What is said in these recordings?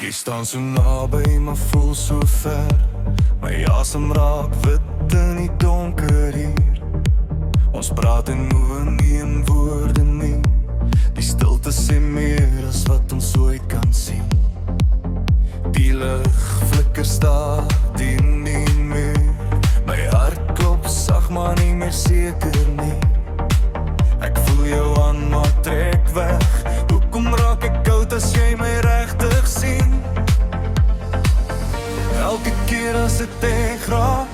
Jy staan so naby, maar voel so ver. My asem raak wit in die donker hier. Ons praat en hoor nie in woorde nie. Die stilte sê meer as wat ons ooit kan sien. Die lig flikker stadig in die muur. My hart klop sag, maar nie meer seker nie. Ek voel jou aan, maar trek weg. Hoekom raak ek koud as jy my regtig sien? Elke keer as ek raak,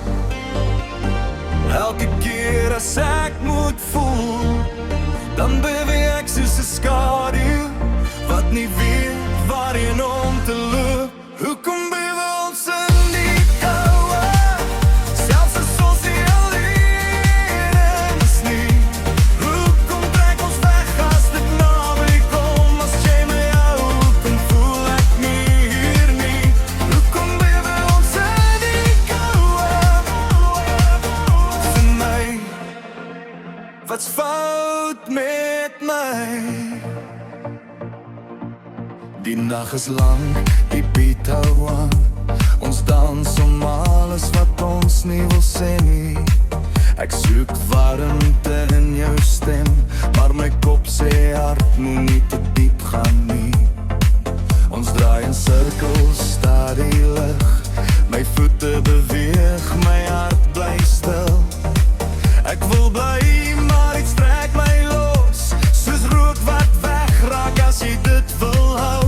elke keer as ek moet voel, dan beweeg ek soos 'n skadu wat nie weet waarheen om te loop. Hoekom bewe ons in die koue, selfs as ons nie alleen is nie? Hoekom trek ons weg as dit naby kom? As jy my hou, hoekom voel ek nie hier nie? Hoekom bewe ons in die koue? Vir my, wat's fout met my? Die nag is lang, die beat hou aan. Ons dans om alles wat ons nie wil sê nie. Ek soek warmte in jou stem, maar my kop sê hart moet nie te diep gaan nie. Ons draai in sirkels, staar die lig. My voete beweeg, my hart bly stil. Ek wil bly, maar iets trek my los, soos rook wat wegraak as jy dit wil hou.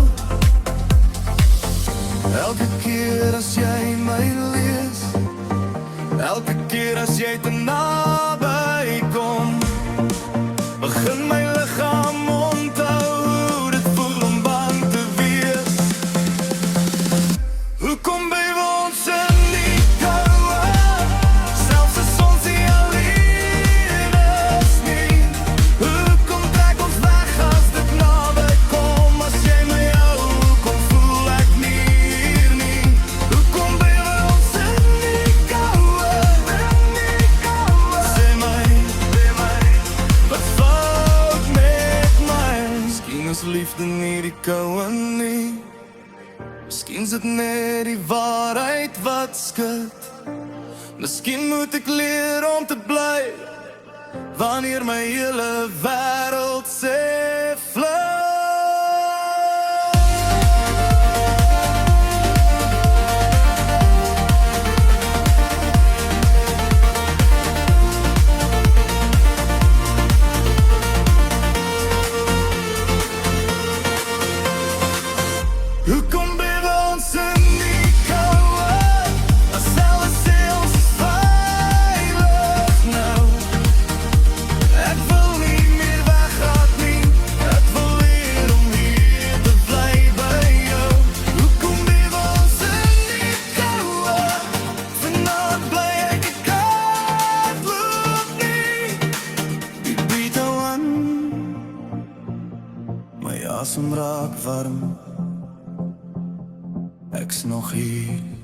Elke keer as jy my lees, elke keer as jy te naby kom, begin my liggaam onthou hoe dit voel om bang te wees. Hoekom bewe ons in die koue, selfs as ons nie alleen is nie? Hoekom trek ons weg as dit naby kom? As jy my hou, hoekom voel ek nie hier nie? Hoekom bewe ons in die koue? Sê my, wat fout met my? Miskien is liefde nie die koue nie. Miskien is dit net die waarheid wat skud. Miskien moet ek leer om te bly wanneer my hele wêreld sê vlug. Hoekom bewe ons in die koue, as alles sê ons is veilig nou? Ek wil nie meer weggaan nie, ek wil leer om hier te bly by jou. Hoekom bewe ons in die koue, vanaand bly ek hardloop nie. Die beat hou aan, my asem raak warm. Ek's nog hier.